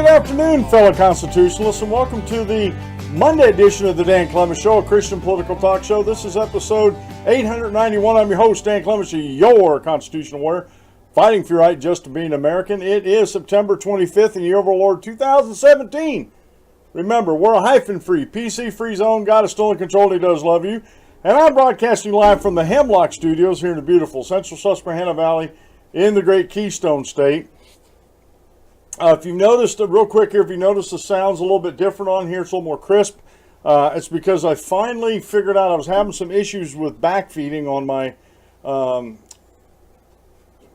good afternoon, fellow constitutionalists, and welcome to the Monday edition of the Dan Clemens Show, a Christian political talk show. This is episode 891. I'm your host, Dan Clemens, your constitutional warrior, fighting for your right just to be an American. It is September 25th in the year of our Lord 2017. Remember, we're a hyphen-free, PC-free zone. God is still in control. He does love you. And I'm broadcasting live from the Hemlock Studios here in the beautiful central Susquehanna Valley in the great Keystone State. If you've noticed, real quick here, if you notice the sound's a little bit different on here, it's a little more crisp. It's because I finally figured out I was having some issues with backfeeding on my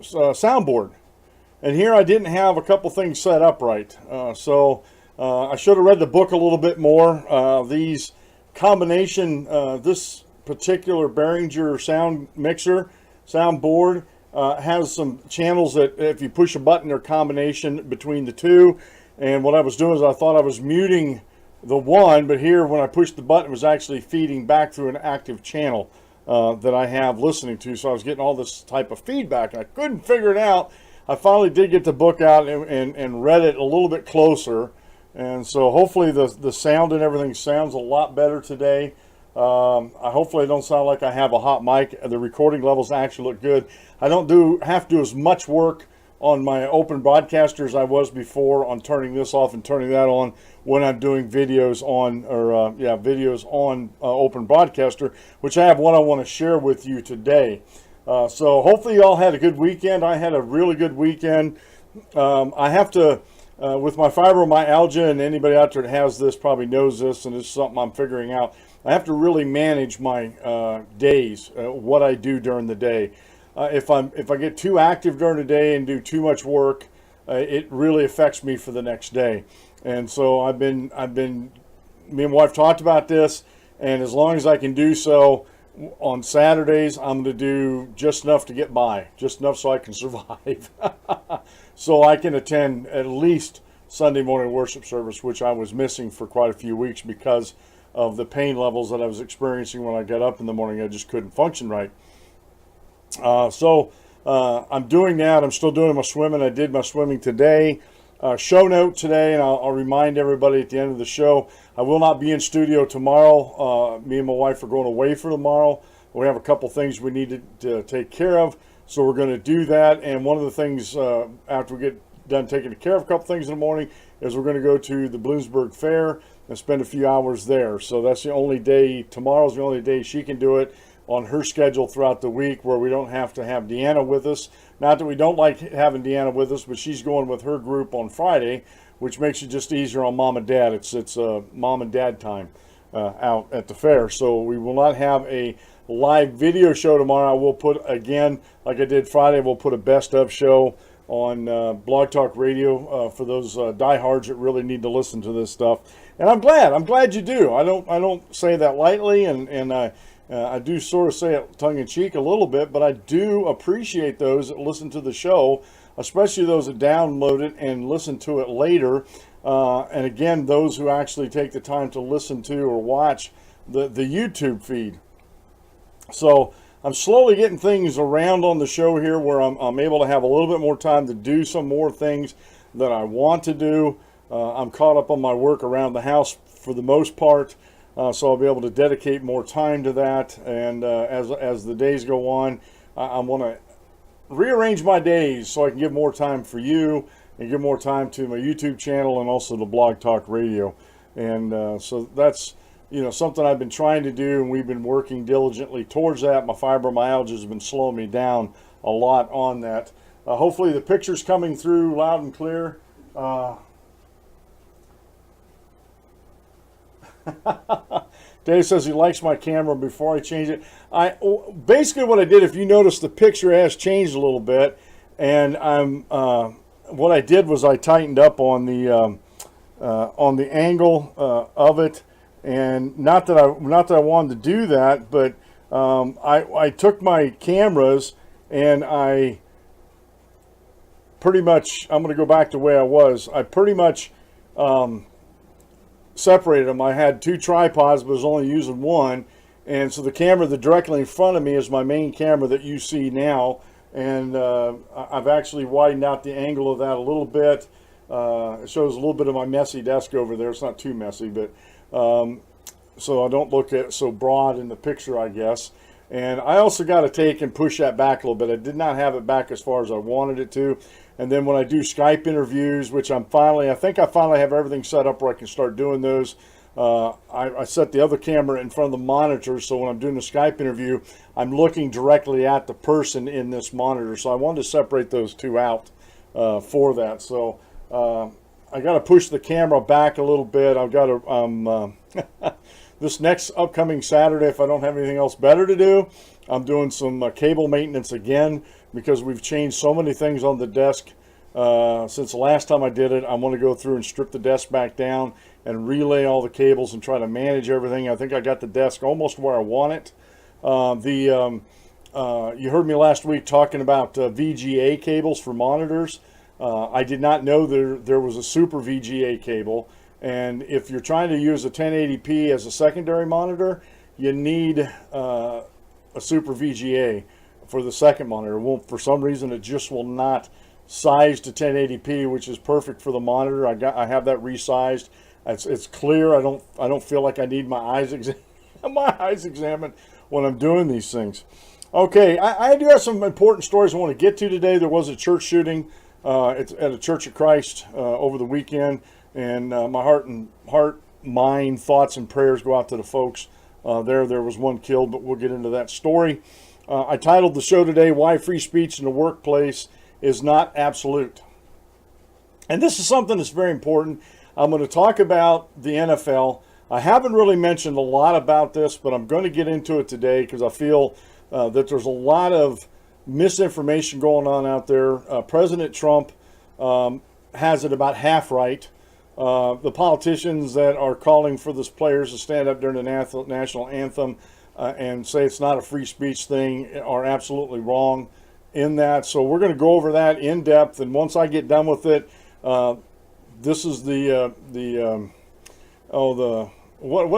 soundboard. And here I didn't have a couple things set up right. So I should have read the book a little bit more. These combination, this particular Behringer sound mixer, soundboard, has some channels that if you push a button, they're combination between the two. And what I was doing is I thought I was muting the one, but here when I pushed the button, it was actually feeding back through an active channel that I have listening to. So I was getting all this type of feedback, and I couldn't figure it out. I finally did get the book out and read it a little bit closer. And so hopefully the sound and everything sounds a lot better today. Hopefully I don't sound like I have a hot mic. The recording levels actually look good. I don't have to do as much work on my open broadcaster as I was before on turning this off and turning that on when I'm doing videos on, open broadcaster, which I have one I want to share with you today. So hopefully you all had a good weekend. I had a really good weekend. I have to, with my fibromyalgia, and anybody out there that has this probably knows this, and it's something I'm figuring out. I have to really manage my days, what I do during the day. If I get too active during the day and do too much work, it really affects me for the next day. And so me and my wife talked about this, and as long as I can do so on Saturdays, I'm going to do just enough to get by, just enough so I can survive. So I can attend at least Sunday morning worship service, which I was missing for quite a few weeks because of the pain levels that I was experiencing when I got up in the morning. I just couldn't function right. So I'm doing that. I'm still doing my swimming. I did my swimming today. Show note today, and I'll remind everybody at the end of the show, I will not be in studio tomorrow. Me and my wife are going away for tomorrow. We have a couple things we need to take care of, so we're going to do that. And one of the things after we get done taking care of a couple things in the morning is we're going to go to the Bloomsburg Fair and spend a few hours there. So that's the only day, tomorrow's the only day she can do it on her schedule throughout the week, where we don't have to have Deanna with us. Not that we don't like having Deanna with us, but she's going with her group on Friday, which makes it just easier on mom and dad. It's mom and dad time out at the fair. So we will not have a live video show tomorrow. I will put, again, like I did Friday, we'll put a best of show on Blog Talk Radio for those diehards that really need to listen to this stuff. And I'm glad you do. I don't say that lightly, and I do sort of say it tongue-in-cheek a little bit, but I do appreciate those that listen to the show, especially those that download it and listen to it later. And again, those who actually take the time to listen to or watch the YouTube feed. So I'm slowly getting things around on the show here where I'm able to have a little bit more time to do some more things that I want to do. I'm caught up on my work around the house for the most part. So I'll be able to dedicate more time to that. And as the days go on, I want to rearrange my days so I can give more time for you and give more time to my YouTube channel and also the Blog Talk Radio. And so that's something I've been trying to do, and we've been working diligently towards that. My fibromyalgia has been slowing me down a lot on that. Hopefully the picture's coming through loud and clear. Dave says he likes my camera before I change it. Basically what I did, if you notice, the picture has changed a little bit, and what I did was I tightened up on the angle of it, and not that I wanted to do that, but I took my cameras and I pretty much, I'm going to go back to the way I was. I pretty much separated them. I had two tripods, but was only using one, and so the camera that directly in front of me is my main camera that you see now, and I've actually widened out the angle of that a little bit. It shows a little bit of my messy desk over there. It's not too messy, but so I don't look at so broad in the picture, I guess. And I also got to take and push that back a little bit. I did not have it back as far as I wanted it to. And then when I do Skype interviews, which I think I finally have everything set up where I can start doing those. I set the other camera in front of the monitor, so when I'm doing a Skype interview, I'm looking directly at the person in this monitor. So I wanted to separate those two out for that. So I got to push the camera back a little bit. I've got to this next upcoming Saturday, if I don't have anything else better to do, I'm doing some cable maintenance again because we've changed so many things on the desk since the last time I did it. I want to go through and strip the desk back down and relay all the cables and try to manage everything. I think I got the desk almost where I want it. You heard me last week talking about VGA cables for monitors. I did not know there was a super VGA cable. And if you're trying to use a 1080p as a secondary monitor, you need a super VGA for the second monitor. Well, for some reason, it just will not size to 1080p, which is perfect for the monitor. I have that resized. It's clear. I don't feel like I need my eyes examined when I'm doing these things. Okay, I do have some important stories I want to get to today. There was a church shooting at a Church of Christ over the weekend. And my heart, mind, thoughts, and prayers go out to the folks there. There was one killed, but we'll get into that story. I titled the show today, Why Free Speech in the Workplace is Not Absolute. And this is something that's very important. I'm going to talk about the NFL. I haven't really mentioned a lot about this, but I'm going to get into it today because I feel that there's a lot of misinformation going on out there. President Trump has it about half right. The politicians that are calling for these players to stand up during the national anthem and say it's not a free speech thing are absolutely wrong in that. So we're going to go over that in depth. And once I get done with it, this is what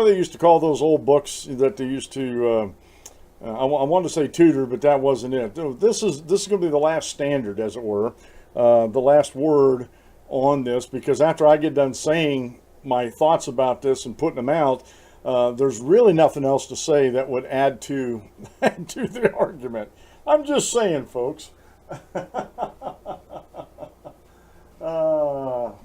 they used to call those old books that they used to. I wanted to say tutor, but that wasn't it. This is going to be the last standard, as it were, the last word on this, because after I get done saying my thoughts about this and putting them out, there's really nothing else to say that would add to the argument. I'm just saying, folks.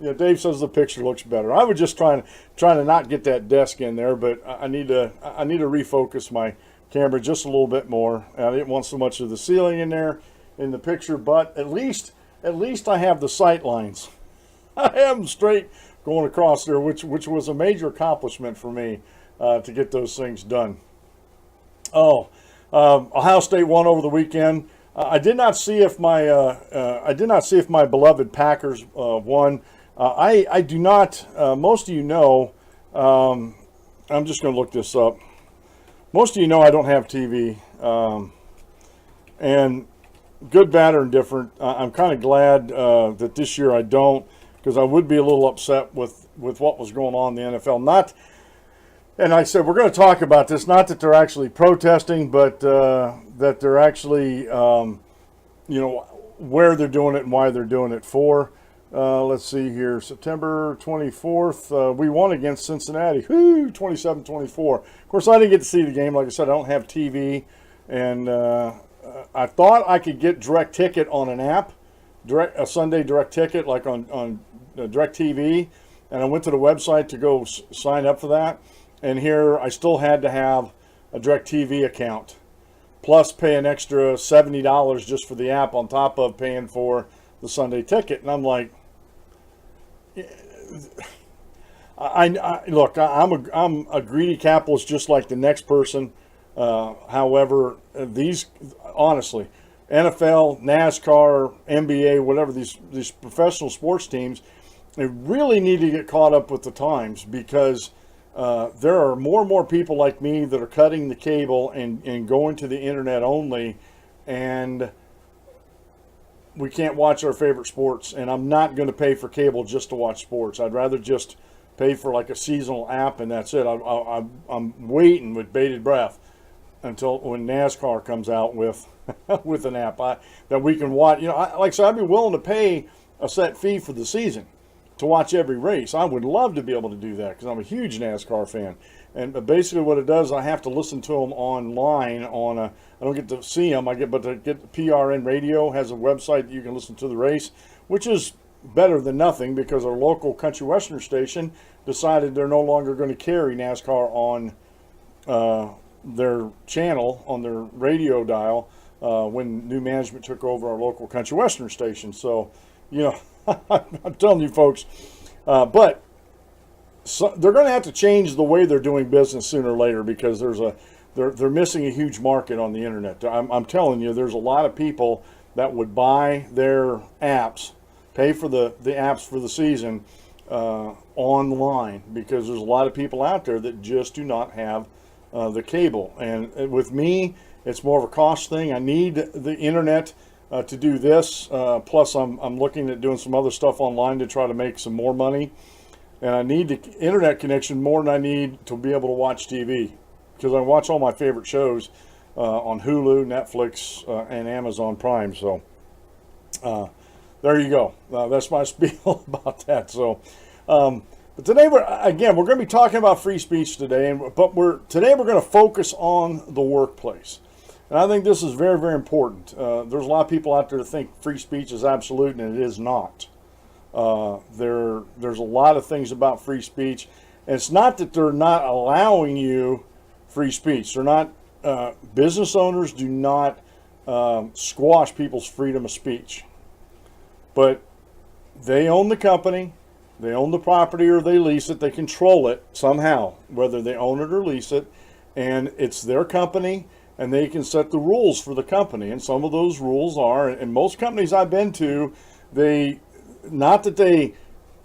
Yeah, Dave says the picture looks better. I was just trying to not get that desk in there, but I need to refocus my camera just a little bit more. I didn't want so much of the ceiling in there in the picture, but at least I have the sight lines. I have them straight going across there, which was a major accomplishment for me to get those things done. Ohio State won over the weekend. I did not see if my beloved Packers won. I do not. Most of you know. I'm just going to look this up. Most of you know I don't have TV, and good, bad, or indifferent. I'm kind of glad that this year I don't. Because I would be a little upset with what was going on in the NFL. And I said, we're going to talk about this, not that they're actually protesting, but that they're actually, where they're doing it and why they're doing it for. Let's see here, September 24th, we won against Cincinnati, 27-24. Of course, I didn't get to see the game. Like I said, I don't have TV. And I thought I could get direct ticket on an app. A Sunday direct ticket, like on Direct TV, and I went to the website to go sign up for that, and here I still had to have a Direct TV account, plus pay an extra $70 just for the app on top of paying for the Sunday ticket. And I'm like, look, I'm a greedy capitalist just like the next person. However, these honestly. NFL, NASCAR, NBA, whatever, these professional sports teams, they really need to get caught up with the times, because there are more and more people like me that are cutting the cable and going to the internet only, and we can't watch our favorite sports. And I'm not going to pay for cable just to watch sports. I'd rather just pay for like a seasonal app, and that's it. I'm waiting with bated breath until when NASCAR comes out with an app that we can watch. Like I said, I'd be willing to pay a set fee for the season, to watch every race. I would love to be able to do that because I'm a huge NASCAR fan. And basically what it does, I have to listen to them online on a, I don't get to see them, but to get PRN Radio has a website that you can listen to the race, which is better than nothing because our local country western station decided they're no longer going to carry NASCAR on their channel, on their radio dial, when new management took over our local country western station. So, I'm telling you folks, but they're going to have to change the way they're doing business sooner or later because they're missing a huge market on the internet. I'm telling you, there's a lot of people that would buy their apps, pay for the apps for the season online because there's a lot of people out there that just do not have the cable. And with me, it's more of a cost thing. I need the internet to do this. Plus, I'm looking at doing some other stuff online to try to make some more money. And I need the internet connection more than I need to be able to watch TV because I watch all my favorite shows on Hulu, Netflix, and Amazon Prime. So there you go. That's my spiel about that. So, but today we're going to be talking about free speech today, but today we're going to focus on the workplace. And I think this is very, very important. There's a lot of people out there that think free speech is absolute, and it is not. There's a lot of things about free speech. And it's not that they're not allowing you free speech. They're not, business owners do not squash people's freedom of speech. But they own the company, they own the property, or they lease it. They control it somehow, whether they own it or lease it. And it's their company, and they can set the rules for the company. And some of those rules are, and most companies I've been to,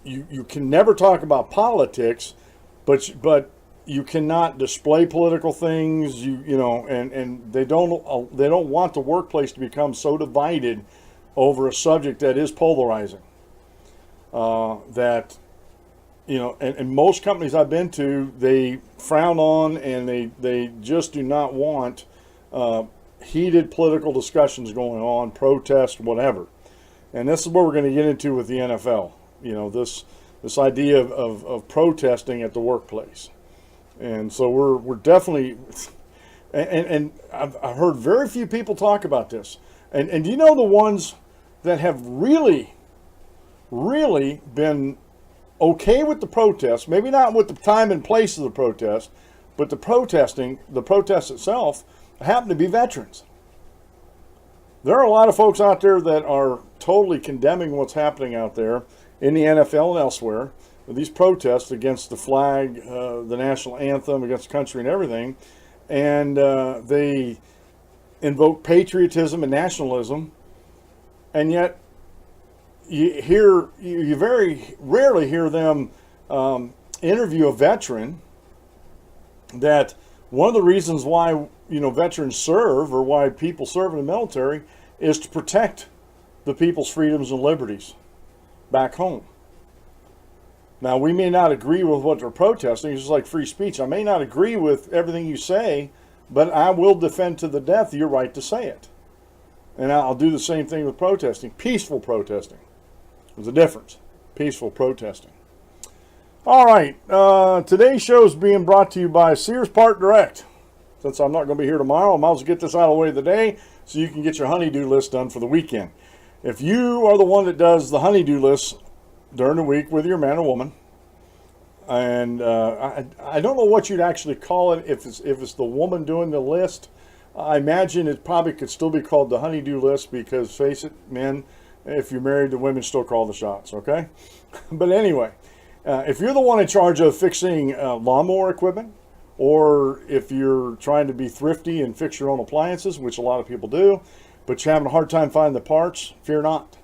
you can never talk about politics, but you cannot display political things, and they don't want the workplace to become so divided over a subject that is polarizing. And most companies I've been to, they frown on and they just do not want heated political discussions going on, protest, whatever. And this is what we're going to get into with the NFL. This idea of protesting at the workplace. And so we're definitely, and I've heard very few people talk about this. And do you know the ones that have really, really been okay with the protest, maybe not with the time and place of the protest, but the protest itself happen to be veterans. There are a lot of folks out there that are totally condemning what's happening out there in the NFL and elsewhere, with these protests against the flag, the national anthem, against the country and everything, and they invoke patriotism and nationalism, and yet you very rarely hear them interview a veteran that one of the reasons why veterans serve, or why people serve in the military, is to protect the people's freedoms and liberties back home. Now, we may not agree with what they're protesting. It's just like free speech. I may not agree with everything you say, but I will defend to the death your right to say it. And I'll do the same thing with protesting. Peaceful protesting. There's a difference. Peaceful protesting. All right. Today's show is being brought to you by Sears Part Direct. Since I'm not going to be here tomorrow, I might as well get this out of the way today so you can get your honeydew list done for the weekend. If you are the one that does the honeydew list during the week with your man or woman, and I don't know what you'd actually call it if it's the woman doing the list. I imagine it probably could still be called the honeydew list because, face it, men, if you're married, the women still call the shots, okay? But anyway, if you're the one in charge of fixing lawnmower equipment, or if you're trying to be thrifty and fix your own appliances, which a lot of people do, but you're having a hard time finding the parts, fear not.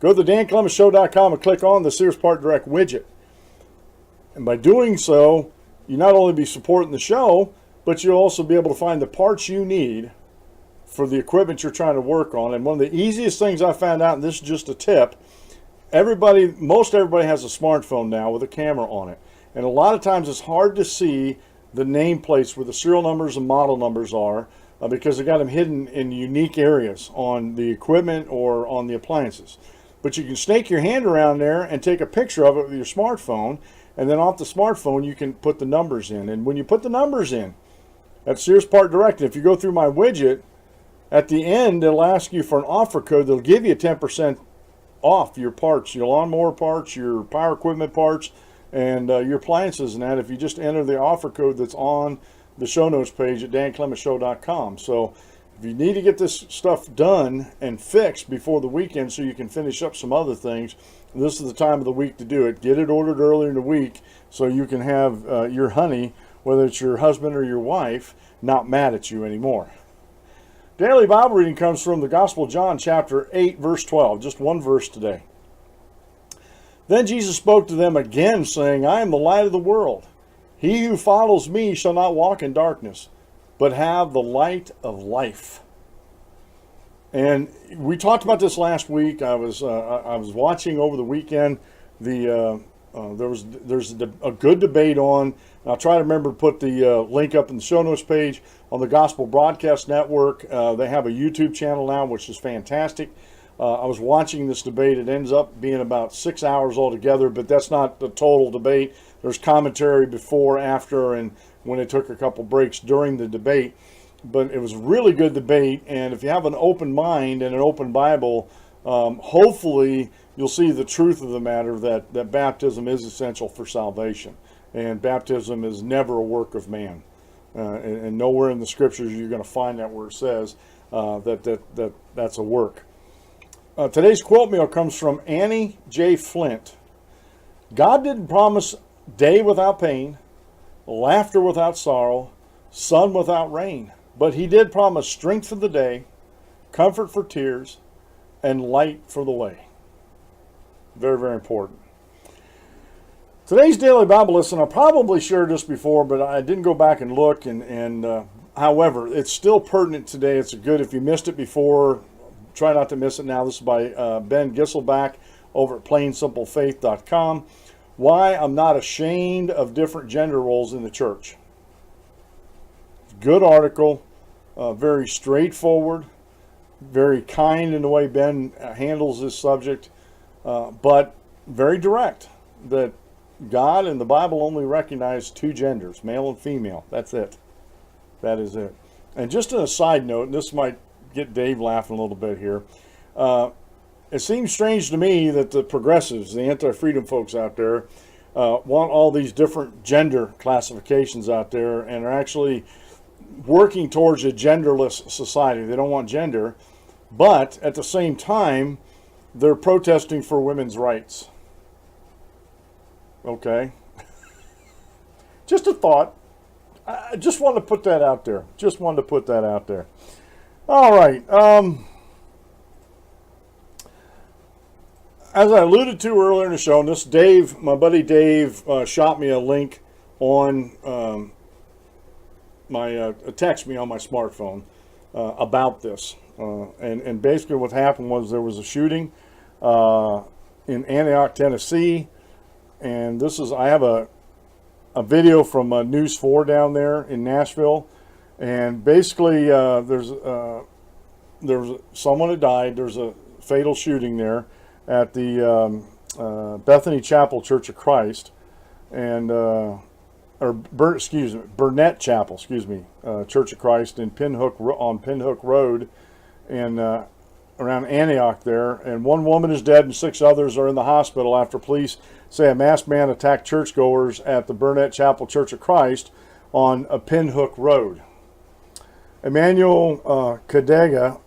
Go to the DanColumbusShow.com and click on the Sears Part Direct widget. And by doing so, you not only be supporting the show, but you'll also be able to find the parts you need for the equipment you're trying to work on. And one of the easiest things I found out, and this is just a tip, most everybody has a smartphone now with a camera on it. And a lot of times it's hard to see the nameplates where the serial numbers and model numbers are because they got them hidden in unique areas on the equipment or on the appliances. but you can snake your hand around there and take a picture of it with your smartphone, and then off the smartphone you can put the numbers in. And when you put the numbers in, that's Sears Part Direct. If you go through my widget, at the end it'll ask you for an offer code that'll give you 10% off your parts, your lawnmower parts, your power equipment parts, and your appliances and that, if you just enter the offer code that's on the show notes page at danclemenshow.com. So if you need to get this stuff done and fixed before the weekend so you can finish up some other things, this is the time of the week to do it. Get it ordered earlier in the week so you can have your honey, whether it's your husband or your wife, not mad at you anymore. Daily Bible reading comes from the Gospel of John, chapter 8, verse 12. Just one verse today. Then Jesus spoke to them again, saying, I am the light of the world. He who follows me shall not walk in darkness, but have the light of life. And we talked about this last week. I was watching over the weekend. There's a good debate on. I'll try to remember to put the link up in the show notes page on the Gospel Broadcast Network. They have a YouTube channel now, which is fantastic. I was watching this debate. It ends up being about 6 hours altogether, but that's not the total debate. There's commentary before, after, and when they took a couple breaks during the debate. But it was a really good debate, and if you have an open mind and an open Bible, hopefully you'll see the truth of the matter, that baptism is essential for salvation. And baptism is never a work of man. And nowhere in the scriptures you're going to find that where it says that's a work. Today's quote meal comes from Annie J. Flint. God didn't promise day without pain, laughter without sorrow, sun without rain, but he did promise strength for the day, comfort for tears, and light for the way. Very, very important. Today's daily Bible lesson, I probably shared this before, but I didn't go back and look. However, it's still pertinent today. It's good if you missed it before. Try not to miss it now. This is by Ben Gisselback over at plainsimplefaith.com. Why I'm not ashamed of different gender roles in the church. Good article, very straightforward, very kind in the way Ben handles this subject, but very direct. That God and the Bible only recognize two genders, male and female. That's it. That is it. And just on a side note, and this might get Dave laughing a little bit here. It seems strange to me that the progressives, the anti-freedom folks out there, want all these different gender classifications out there and are actually working towards a genderless society. They don't want gender, but at the same time, they're protesting for women's rights. Okay. Just a thought. I just wanted to put that out there. All right. As I alluded to earlier in the show, and this Dave, my buddy Dave, shot me a link on text me on my smartphone about this. And basically what happened was there was a shooting in Antioch, Tennessee. And I have a video from News 4 down there in Nashville. And basically, there's someone that died. There's a fatal shooting there at the Bethany Chapel Church of Christ, and Burnett Chapel, Church of Christ in Pinhook Road, and around Antioch there. And one woman is dead, and 6 others are in the hospital after police say a masked man attacked churchgoers at the Burnett Chapel Church of Christ on a Pinhook Road. Emmanuel Kadega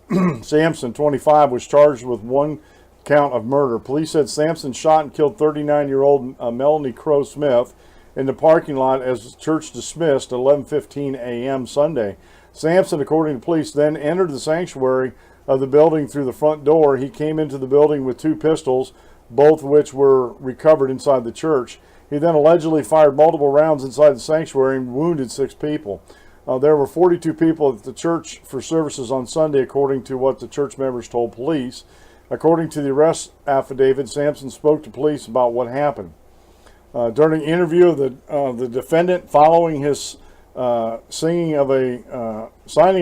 Sampson, 25, was charged with 1 count of murder. Police said Sampson shot and killed 39-year-old Melanie Crow Smith in the parking lot as the church dismissed at 11:15 a.m. Sunday. Sampson, according to police, then entered the sanctuary of the building through the front door. He came into the building with 2 pistols, both of which were recovered inside the church. He then allegedly fired multiple rounds inside the sanctuary and wounded 6 people. There were 42 people at the church for services on Sunday, according to what the church members told police. According to the arrest affidavit, Sampson spoke to police about what happened. During an interview of the defendant following his signing of a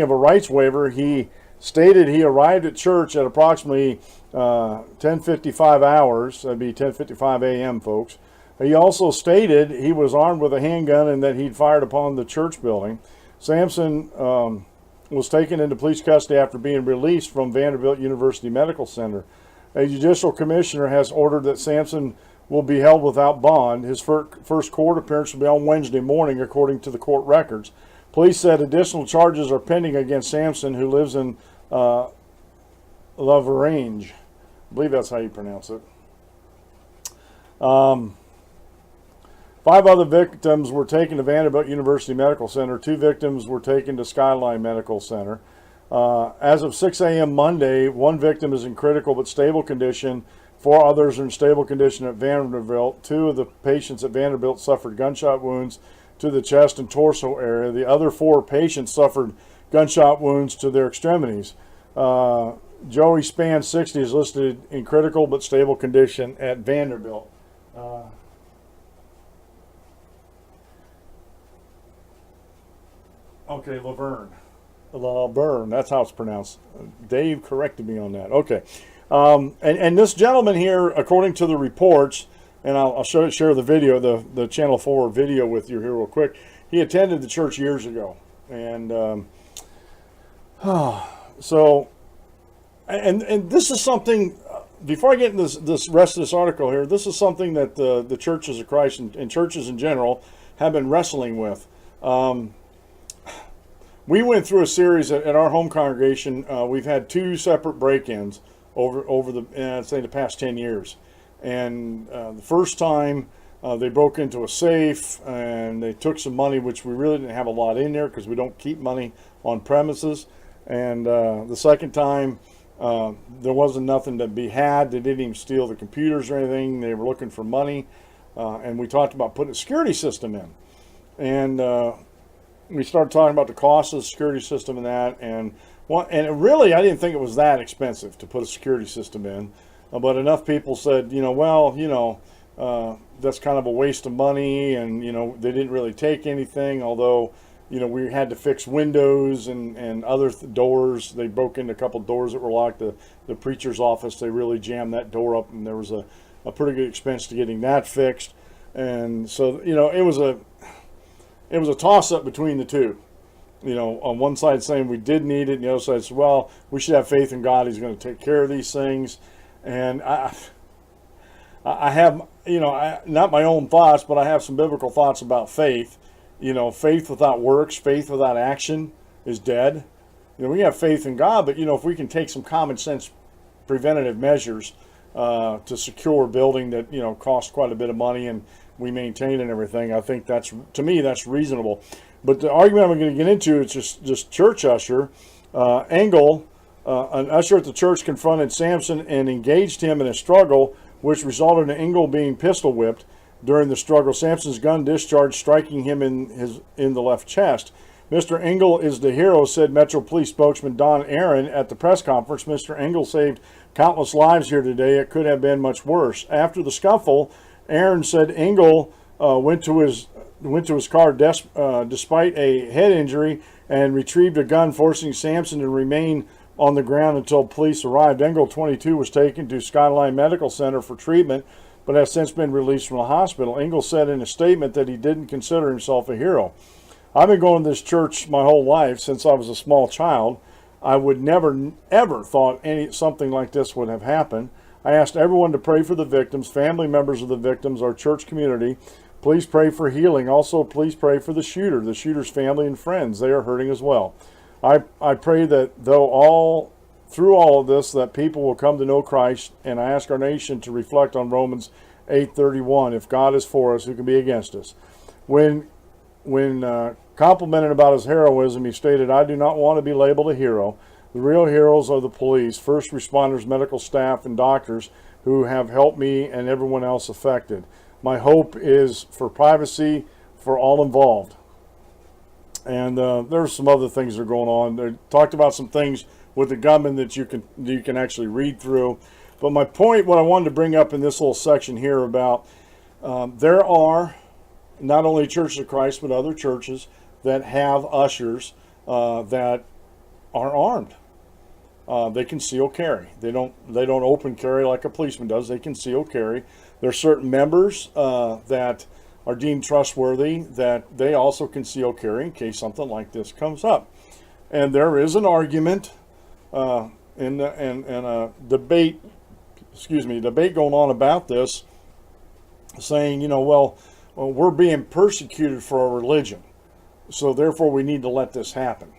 rights waiver, he stated he arrived at church at approximately 10:55 hours. That'd be 10:55 a.m., folks. He also stated he was armed with a handgun and that he'd fired upon the church building. Sampson was taken into police custody after being released from Vanderbilt University Medical Center. A judicial commissioner has ordered that Sampson will be held without bond. His first court appearance will be on Wednesday morning, according to the court records. Police said additional charges are pending against Sampson, who lives in La Varange. I believe that's how you pronounce it. 5 other victims were taken to Vanderbilt University Medical Center. 2 victims were taken to Skyline Medical Center. As of 6 a.m. Monday, 1 victim is in critical but stable condition. 4 others are in stable condition at Vanderbilt. 2 of the patients at Vanderbilt suffered gunshot wounds to the chest and torso area. The other 4 patients suffered gunshot wounds to their extremities. Joey Span, 60, is listed in critical but stable condition at Vanderbilt. Okay, Laverne, that's how it's pronounced. Dave corrected me on that. Okay. And this gentleman here, according to the reports, and I'll share the video, the Channel 4 video with you here real quick. He attended the church years ago. And so, and this is something, before I get into this rest of this article here, this is something that the churches of Christ and churches in general have been wrestling with. We went through a series at our home congregation. We've had 2 separate break-ins over the say the past 10 years. And the first time they broke into a safe and they took some money, which we really didn't have a lot in there because we don't keep money on premises. And the second time there wasn't nothing to be had. They didn't even steal the computers or anything. They were looking for money. And we talked about putting a security system in. And we started talking about the cost of the security system and that, and really I didn't think it was that expensive to put a security system in, but enough people said, that's kind of a waste of money, and they didn't really take anything, although we had to fix windows and other doors. They broke into a couple doors that were locked. The preacher's office, they really jammed that door up, and there was a pretty good expense to getting that fixed. And so it was a toss-up between the two. On one side saying we did need it, and the other side said, well, we should have faith in God. He's going to take care of these things. And I have, not my own thoughts, but I have some biblical thoughts about faith. Faith without works, faith without action is dead. We have faith in God, but, if we can take some common sense preventative measures to secure a building that, costs quite a bit of money and we maintain and everything, I think to me, that's reasonable. But the argument I'm going to get into is just church usher. Engel, an usher at the church, confronted Sampson and engaged him in a struggle, which resulted in Engel being pistol whipped. During the struggle, Sampson's gun discharged, striking him in the left chest. Mr. Engel is the hero, said Metro Police spokesman Don Aaron at the press conference. Mr. Engel saved countless lives here today. It could have been much worse. After the scuffle, Aaron said Engel went to his car despite a head injury and retrieved a gun, forcing Sampson to remain on the ground until police arrived. Engel, 22, was taken to Skyline Medical Center for treatment, but has since been released from the hospital. Engel said in a statement that he didn't consider himself a hero. I've been going to this church my whole life since I was a small child. I would never, ever thought something like this would have happened. I asked everyone to pray for the victims, family members of the victims, our church community. Please pray for healing. Also, please pray for the shooter's family and friends. They are hurting as well. I pray that through all of this, that people will come to know Christ, and I ask our nation to reflect on Romans 8:31. If God is for us, who can be against us? When complimented about his heroism, he stated, I do not want to be labeled a hero. The real heroes are the police, first responders, medical staff, and doctors who have helped me and everyone else affected. My hope is for privacy for all involved. And there's some other things that are going on. They talked about some things with the gunman that you can actually read through. But my point, what I wanted to bring up in this little section here about, there are not only Churches of Christ, but other churches that have ushers that are armed. They conceal carry. They don't open carry like a policeman does. They conceal carry. There are certain members that are deemed trustworthy that they also conceal carry in case something like this comes up. And there is an argument in a debate going on about this, saying, well, we're being persecuted for our religion, so therefore we need to let this happen.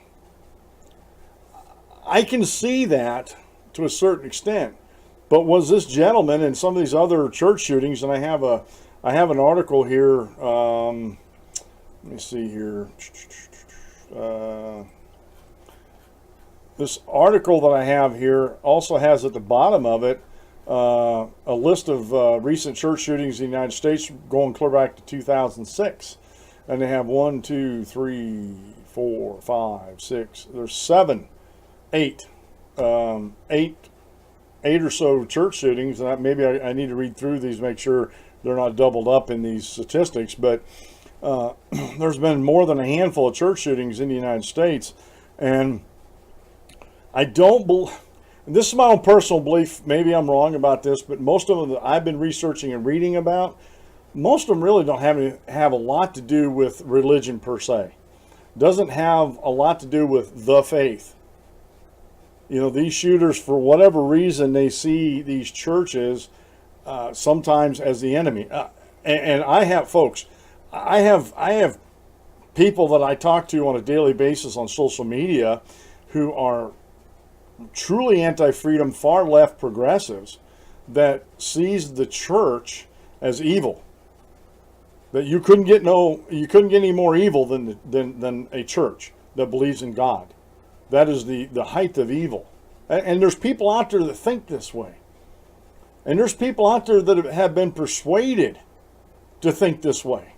I can see that to a certain extent, but was this gentleman and some of these other church shootings, and I have an article here, let me see here, this article that I have here also has at the bottom of it a list of recent church shootings in the United States going clear back to 2006. And they have 1, 2, 3, 4, 5, 6, there's 8 or so church shootings. And maybe I need to read through these, make sure they're not doubled up in these statistics. But there's been more than a handful of church shootings in the United States. And I don't believe, this is my own personal belief, maybe I'm wrong about this, but most of them that I've been researching and reading about, most of them really don't have a lot to do with religion per se. Doesn't have a lot to do with the faith. These shooters, for whatever reason, they see these churches sometimes as the enemy. And I have people that I talk to on a daily basis on social media who are truly anti-freedom, far left progressives that sees the church as evil. That you couldn't get any more evil than a church that believes in God. That is the height of evil. And there's people out there that think this way. And there's people out there that have been persuaded to think this way,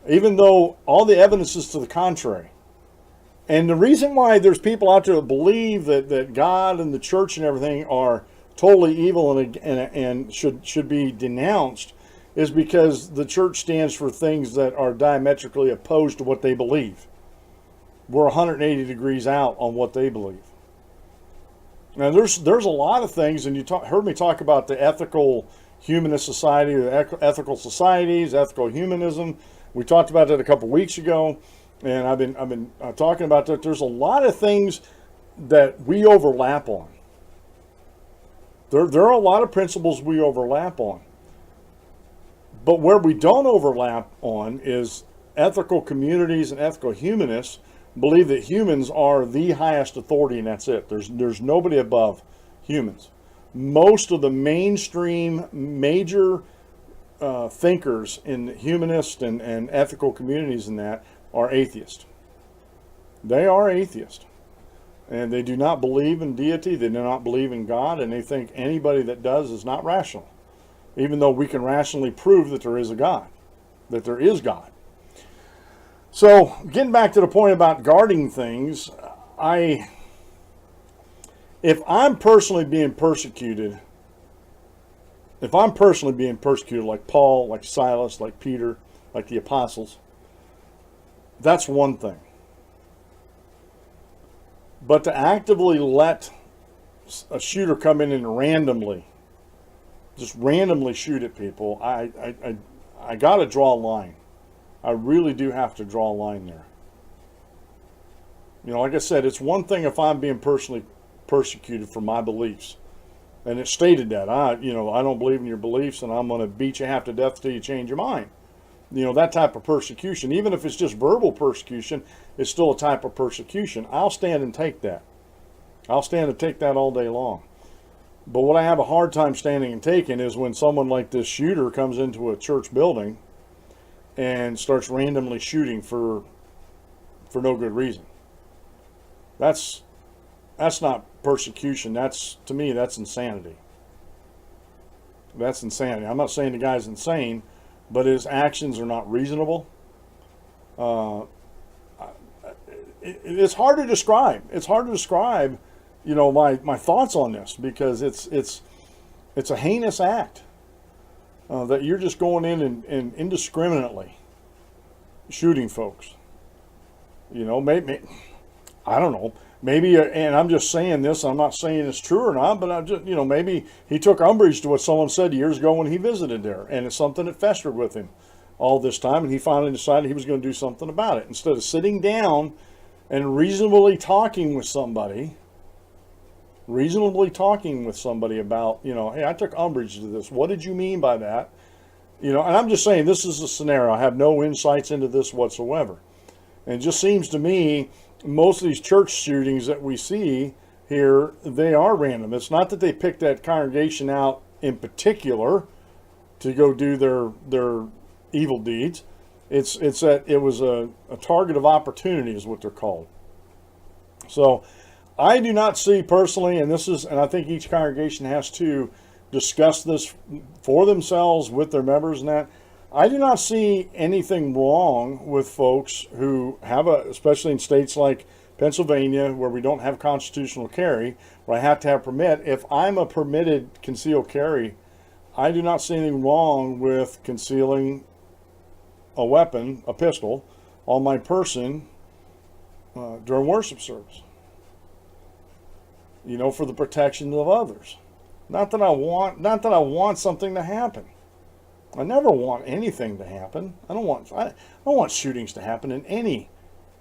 even though all the evidence is to the contrary. And the reason why there's people out there that believe that God and the church and everything are totally evil and should be denounced is because the church stands for things that are diametrically opposed to what they believe. We're 180 degrees out on what they believe. Now there's a lot of things, and you heard me talk about the ethical humanist society, the ethical societies, ethical humanism. We talked about that a couple weeks ago. And I've been talking about that. There's a lot of things that we overlap on. There are a lot of principles we overlap on. But where we don't overlap on is ethical communities and ethical humanists believe that humans are the highest authority, and that's it. There's nobody above humans. Most of the mainstream major thinkers in humanist and ethical communities in that are atheists. They are atheists. And they do not believe in deity, they do not believe in God, and they think anybody that does is not rational. Even though we can rationally prove that there is a God, that there is God. So, getting back to the point about guarding things, if I'm personally being persecuted like Paul, like Silas, like Peter, like the apostles, that's one thing. But to actively let a shooter come in and just randomly shoot at people, I got to draw a line. I really do have to draw a line there. Like I said, it's one thing if I'm being personally persecuted for my beliefs. And it's stated that, I don't believe in your beliefs and I'm going to beat you half to death till you change your mind. That type of persecution, even if it's just verbal persecution, it's still a type of persecution. I'll stand and take that. I'll stand and take that all day long. But what I have a hard time standing and taking is when someone like this shooter comes into a church building and starts randomly shooting for no good reason. That's not persecution. To me, that's insanity. That's insanity. I'm not saying the guy's insane, but his actions are not reasonable. It's hard to describe. It's hard to describe, my thoughts on this, because it's a heinous act that you're just going in and indiscriminately shooting folks. Maybe I don't know. Maybe, and I'm just saying this, I'm not saying it's true or not, but I'm just, maybe he took umbrage to what someone said years ago when he visited there, and it's something that festered with him all this time, and he finally decided he was going to do something about it. Instead of sitting down and reasonably talking with somebody about, hey, I took umbrage to this. What did you mean by that? And I'm just saying this is a scenario. I have no insights into this whatsoever. And it just seems to me most of these church shootings that we see here, they are random. It's not that they picked that congregation out in particular to go do their evil deeds. It's that it was a target of opportunity is what they're called. So I do not see personally, and I think each congregation has to discuss this for themselves with their members and that. I do not see anything wrong with folks who have especially in states like Pennsylvania, where we don't have constitutional carry, where I have to have permit. If I'm a permitted concealed carry, I do not see anything wrong with concealing a weapon, a pistol, on my person during worship service. For the protection of others. Not that I want something to happen. I never want anything to happen. I don't want shootings to happen in any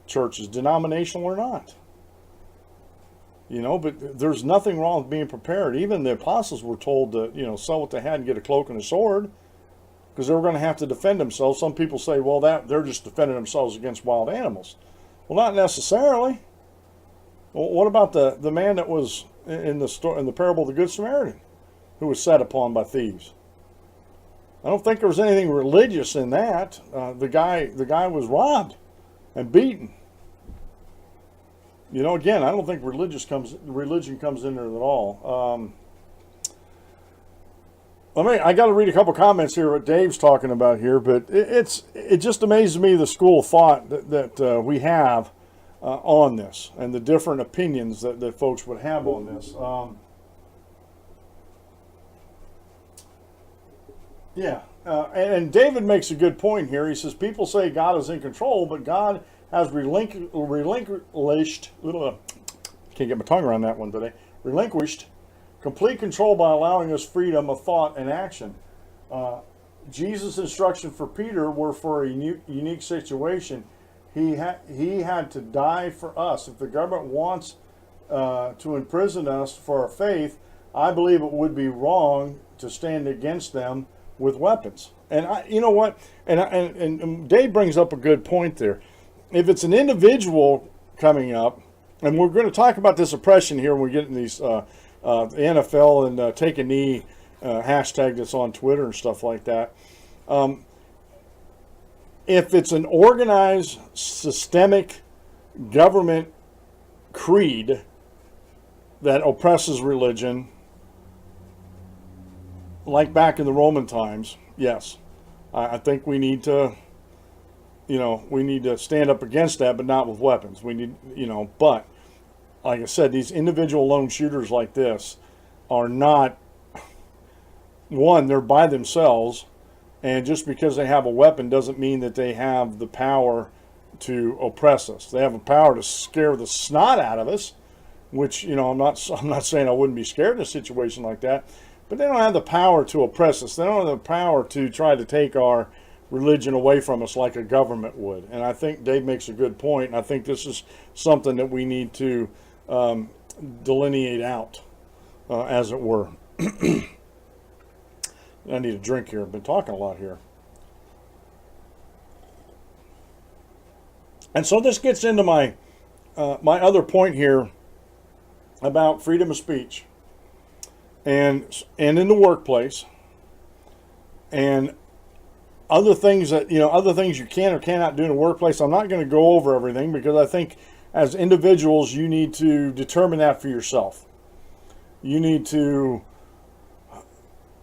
churches, denominational or not. But there's nothing wrong with being prepared. Even the apostles were told to, sell what they had and get a cloak and a sword, because they were going to have to defend themselves. Some people say, well, that they're just defending themselves against wild animals. Well, not necessarily. Well, what about the man that was in the parable of the Good Samaritan, who was set upon by thieves? I don't think there was anything religious in that. The guy was robbed and beaten. Again, I don't think religion comes in there at all. I got to read a couple comments here what Dave's talking about here, but it just amazes me the school of thought that we have on this and the different opinions that folks would have on this. And David makes a good point here. He says, people say God is in control, but God has relinquished, can't get my tongue around that one today, relinquished complete control by allowing us freedom of thought and action. Jesus' instruction for Peter were for a unique situation. He had to die for us. If the government wants to imprison us for our faith, I believe it would be wrong to stand against them with weapons. And you know what? And Dave brings up a good point there. If it's an individual coming up, and we're going to talk about this oppression here when we get in these the NFL and take a knee hashtag that's on Twitter and stuff like that. If it's an organized, systemic government creed that oppresses religion, like back in the Roman times, yes, I think we need to, stand up against that, but not with weapons. We need, but like I said, these individual lone shooters like this are not, one, they're by themselves, and just because they have a weapon doesn't mean that they have the power to oppress us. They have the power to scare the snot out of us, which, I'm not saying I wouldn't be scared in a situation like that, but they don't have the power to oppress us. They don't have the power to try to take our religion away from us like a government would. And I think Dave makes a good point, and I think this is something that we need to delineate out, as it were. I need a drink here. I've been talking a lot here. And so this gets into my my other point here about freedom of speech and in the workplace and other things that other things you can or cannot do in the workplace. I'm not going to go over everything because I think as individuals you need to determine that for yourself. You need to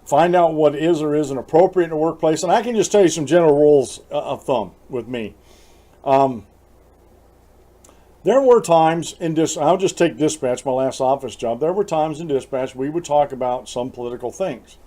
find out what is or isn't appropriate in the workplace. And I can just tell you some general rules of thumb with me. There were times in I'll just take dispatch, my last office job. There were times in dispatch we would talk about some political things.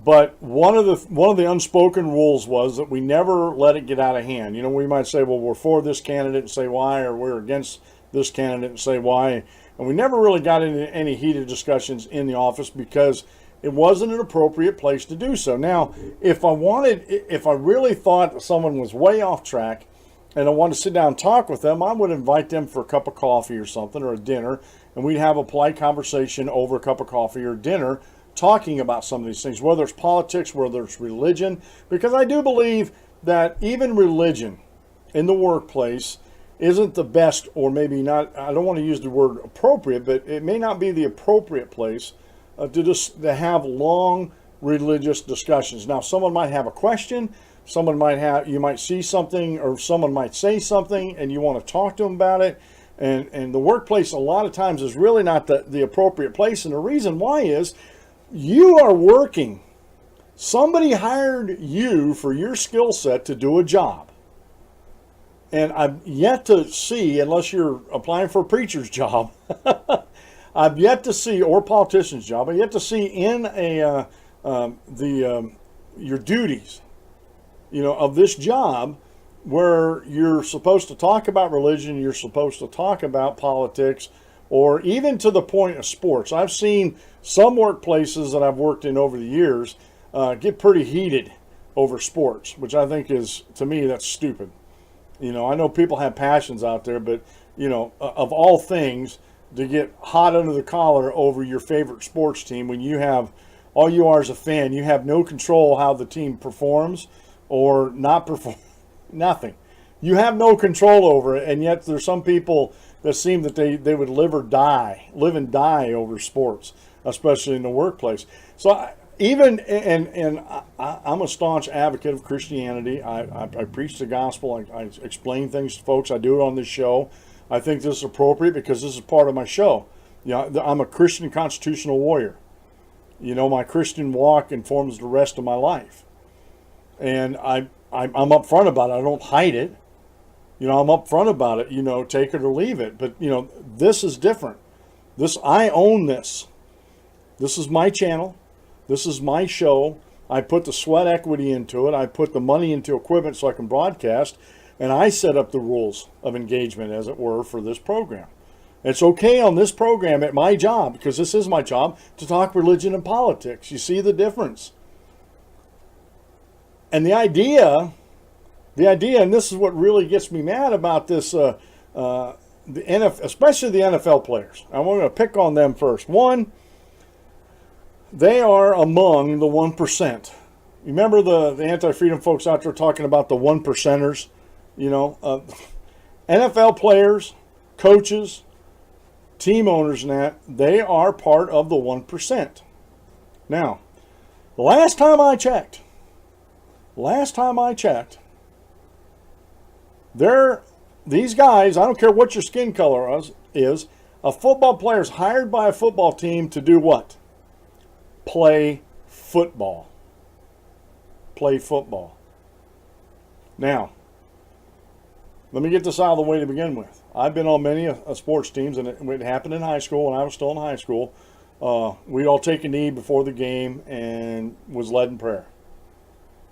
But one of the unspoken rules was that we never let it get out of hand. We might say, well, we're for this candidate and say why, or we're against this candidate and say why. And we never really got into any heated discussions in the office because it wasn't an appropriate place to do so. Now, if I really thought that someone was way off track and I wanted to sit down and talk with them, I would invite them for a cup of coffee or something, or a dinner, and we'd have a polite conversation over a cup of coffee or dinner talking about some of these things, whether it's politics, whether it's religion, because I do believe that even religion in the workplace isn't the best, or maybe not, I don't want to use the word appropriate, but it may not be the appropriate place to have long religious discussions. Now, someone might have a question, you might see something, or someone might say something, and you want to talk to them about it. And the workplace a lot of times is really not the appropriate place. And the reason why is you are working. Somebody hired you for your skill set to do a job. And I've yet to see, unless you're applying for a preacher's job, I've yet to see, or a politician's job, I've yet to see in your duties, of this job, where you're supposed to talk about religion, you're supposed to talk about politics, or even to the point of sports. I've seen some workplaces that I've worked in over the years get pretty heated over sports, which I think is, to me, that's stupid. I know people have passions out there, but, of all things, to get hot under the collar over your favorite sports team when all you are as a fan, you have no control how the team performs or not perform, nothing. You have no control over it, and yet there's some people that seem that they would live and die over sports, especially in the workplace. So I'm a staunch advocate of Christianity. I preach the gospel. I explain things to folks. I do it on this show. I think this is appropriate because this is part of my show. I'm a Christian constitutional warrior. My Christian walk informs the rest of my life. And I'm upfront about it. I don't hide it. I'm upfront about it, take it or leave it. But, this is different. I own this. This is my channel. This is my show. I put the sweat equity into it. I put the money into equipment so I can broadcast. And I set up the rules of engagement, as it were, for this program. It's okay on this program at my job, because this is my job, to talk religion and politics. You see the difference? And the idea, and this is what really gets me mad about this, the NFL, especially the NFL players. I'm going to pick on them first. One, they are among the 1%. Remember the anti-freedom folks out there talking about the 1%ers? NFL players, coaches, team owners, and that, they are part of the 1%. Now, the last time I checked, these guys, I don't care what your skin color is, a football player is hired by a football team to do what? Play football. Play football. Now, let me get this out of the way to begin with. I've been on many sports teams, and it happened in high school. When I was still in high school, we'd all take a knee before the game and was led in prayer.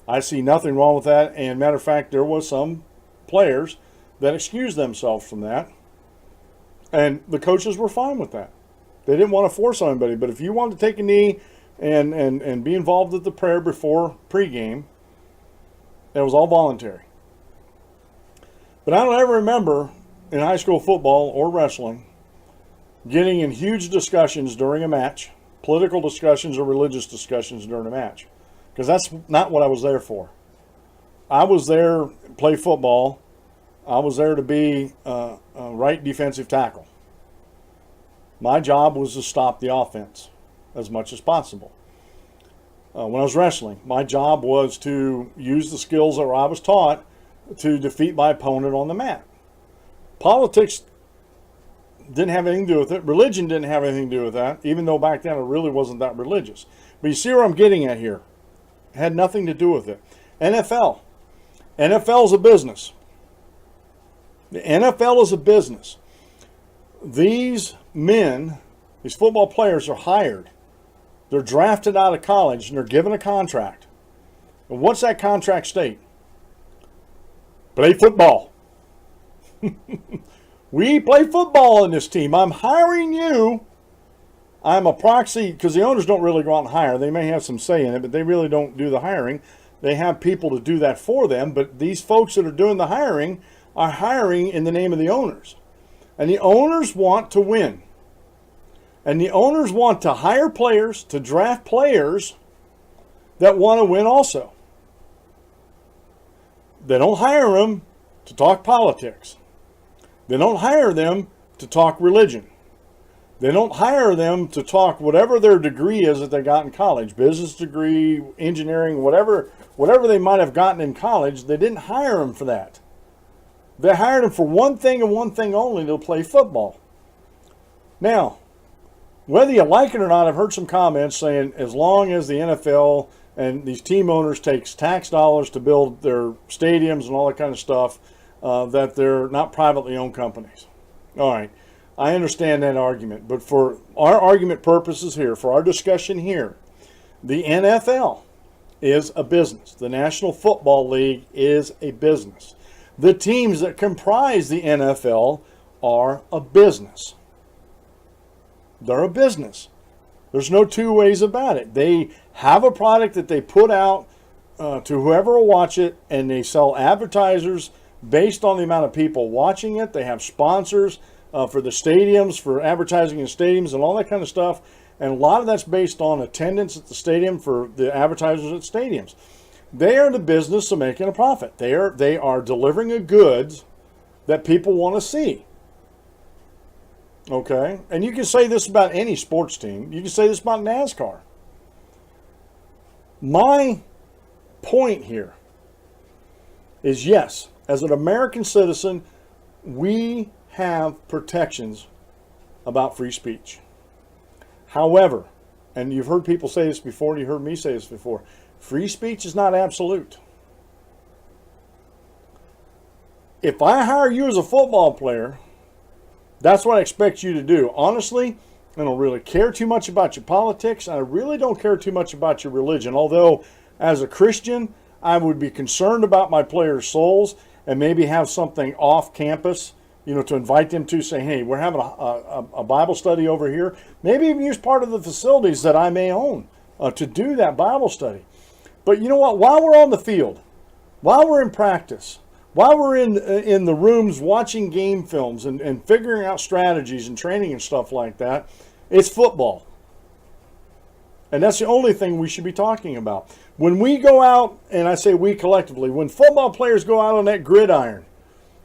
I see nothing wrong with that. And matter of fact, there was some players that excused themselves from that, and the coaches were fine with that. They didn't want to force anybody. But if you wanted to take a knee and be involved with the prayer before pregame, it was all voluntary. But I don't ever remember in high school football or wrestling getting in huge discussions during a match, political discussions or religious discussions during a match, because that's not what I was there for. I was there to play football. I was there to be a right defensive tackle. My job was to stop the offense as much as possible. When I was wrestling, my job was to use the skills that I was taught to defeat my opponent on the mat. Politics didn't have anything to do with it. Religion didn't have anything to do with that, even though back then it really wasn't that religious. But you see where I'm getting at here. It had nothing to do with it. NFL. NFL is a business. The NFL is a business. These men, these football players, are hired. They're drafted out of college and they're given a contract. And what's that contract state? Play football. We play football in this team. I'm hiring you. I'm a proxy, because the owners don't really go out and hire. They may have some say in it, but they really don't do the hiring. They have people to do that for them, but these folks that are doing the hiring are hiring in the name of the owners. And the owners want to win. And the owners want to hire players, to draft players that want to win also. They don't hire them to talk politics. They don't hire them to talk religion. They don't hire them to talk whatever their degree is that they got in college, business degree, engineering, whatever they might have gotten in college. They didn't hire them for that. They hired them for one thing and one thing only, to play football. Now, whether you like it or not, I've heard some comments saying as long as the NFL and these team owners takes tax dollars to build their stadiums and all that kind of stuff, that they're not privately owned companies. All right, I understand that argument, but for our argument purposes here, for our discussion here, the NFL is a business. The National Football League is a business. The teams that comprise the NFL are a business. They're a business. There's no two ways about it. They have a product that they put out to whoever will watch it, and they sell advertisers based on the amount of people watching it. They have sponsors for the stadiums, for advertising in stadiums and all that kind of stuff. And a lot of that's based on attendance at the stadium for the advertisers at stadiums. They are in the business of making a profit. They are delivering a goods that people want to see. Okay? And you can say this about any sports team. You can say this about NASCAR. My point here is, yes, as an American citizen, we have protections about free speech. However, and you've heard people say this before, and you heard me say this before, free speech is not absolute. If I hire you as a football player, that's what I expect you to do. Honestly, I don't really care too much about your politics. I really don't care too much about your religion. Although, as a Christian, I would be concerned about my players' souls and maybe have something off campus, to invite them to, say, hey, we're having a Bible study over here. Maybe even use part of the facilities that I may own to do that Bible study. But you know what? While we're on the field, while we're in practice, while we're in the rooms watching game films and figuring out strategies and training and stuff like that, it's football. And that's the only thing we should be talking about. When we go out, and I say we collectively, when football players go out on that gridiron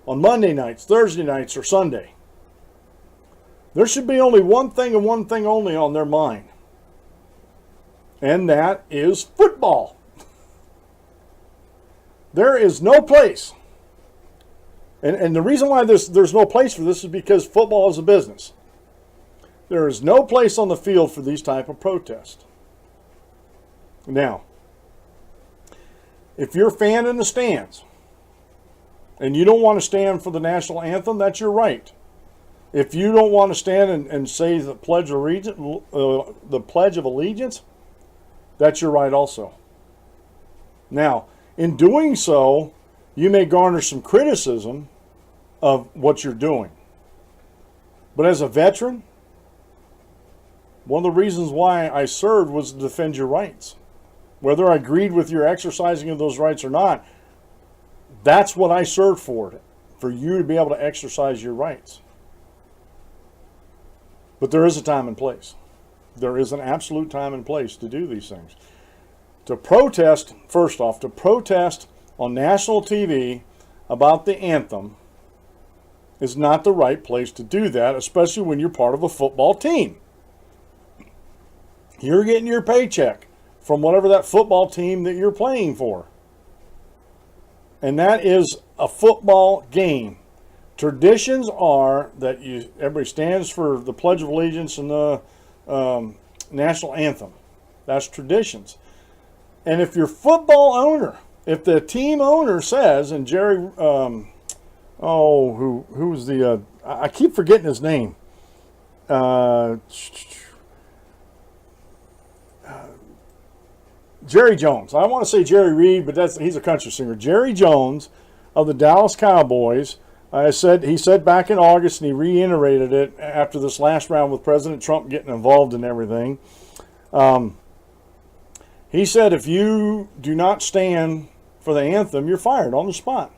on Monday nights, Thursday nights, or Sunday, there should be only one thing and one thing only on their mind. And that is football. There is no place. And the reason why there's no place for this is because football is a business. There is no place on the field for these type of protests. Now, if you're a fan in the stands and you don't want to stand for the national anthem, that's your right. If you don't want to stand and say the Pledge of Allegiance, that's your right also. Now, in doing so, you may garner some criticism of what you're doing. But as a veteran, one of the reasons why I served was to defend your rights. Whether I agreed with your exercising of those rights or not, that's what I served for you to be able to exercise your rights. But there is a time and place. There is an absolute time and place to do these things. To protest, first off, to protest on national TV about the anthem is not the right place to do that, especially when you're part of a football team. You're getting your paycheck from whatever that football team that you're playing for. And that is a football game. Traditions are that everybody stands for the Pledge of Allegiance and the national anthem. That's traditions. And if your football owner, if the team owner says, and Jerry, who was the, I keep forgetting his name. Jerry Jones. I want to say Jerry Reed, but he's a country singer. Jerry Jones of the Dallas Cowboys He said back in August, and he reiterated it after this last round with President Trump getting involved in everything. He said, if you do not stand for the anthem, you're fired on the spot.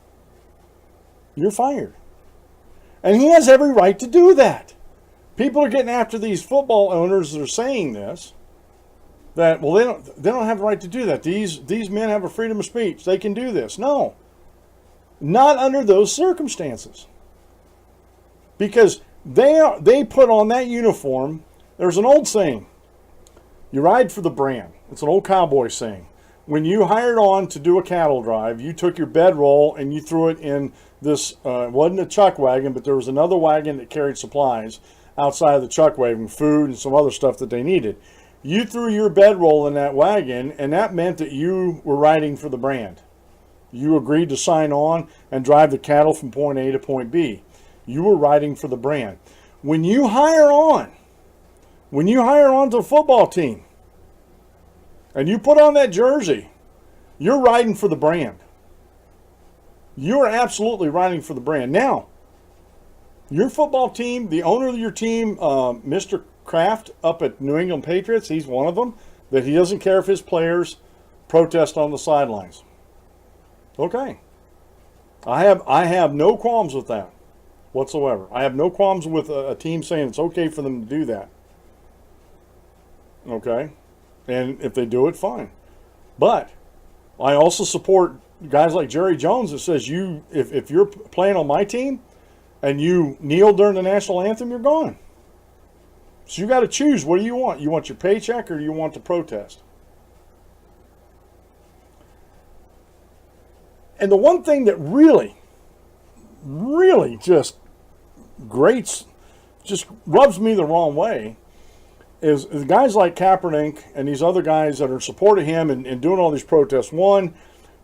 You're fired. And he has every right to do that. People are getting after these football owners that are saying this, that, well, they don't have the right to do that. These men have a freedom of speech. They can do this. No. Not under those circumstances. Because they put on that uniform. There's an old saying, you ride for the brand. It's an old cowboy saying. When you hired on to do a cattle drive, you took your bedroll and you threw it in this, it wasn't a chuck wagon, but there was another wagon that carried supplies outside of the chuck wagon, food and some other stuff that they needed. You threw your bedroll in that wagon, and that meant that you were riding for the brand. You agreed to sign on and drive the cattle from point A to point B. You were riding for the brand. When you hire on to a football team, and you put on that jersey, you're riding for the brand. You're absolutely riding for the brand. Now, your football team, the owner of your team, Mr. Kraft up at New England Patriots, he's one of them, that he doesn't care if his players protest on the sidelines. Okay. I have no qualms with that whatsoever. I have no qualms with a team saying it's okay for them to do that. Okay. And if they do it, fine. But I also support guys like Jerry Jones that says if you're playing on my team and you kneel during the national anthem, you're gone. So you got to choose. What do you want? You want your paycheck or do you want to protest? And the one thing that really just rubs me the wrong way is guys like Kaepernick and these other guys that are supporting him and doing all these protests. One,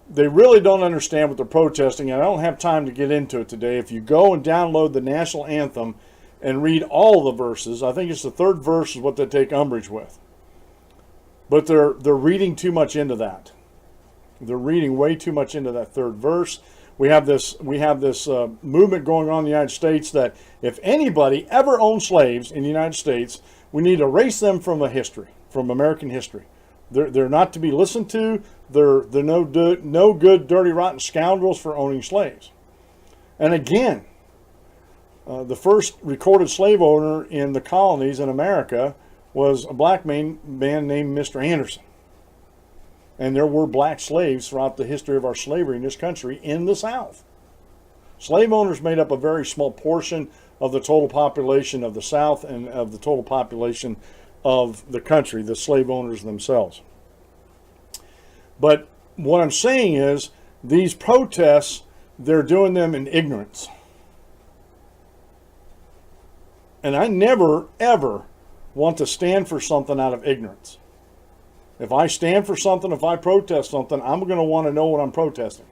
they really don't understand what they're protesting, and I don't have time to get into it today. If you go and download the national anthem and read all the verses, I think it's the third verse is what they take umbrage with. But they're reading too much into that. They're reading way too much into that third verse. We have this movement going on in the United States that if anybody ever owned slaves in the United States, we need to erase them from from American history. They're not to be listened to. They're no good, dirty, rotten scoundrels for owning slaves. And again, the first recorded slave owner in the colonies in America was a black man named Mr. Anderson. And there were black slaves throughout the history of our slavery in this country in the South. Slave owners made up a very small portion of the total population of the South and of the total population of the country, the slave owners themselves. But what I'm saying is these protests, they're doing them in ignorance. And I never, ever want to stand for something out of ignorance. If I stand for something, if I protest something, I'm going to want to know what I'm protesting.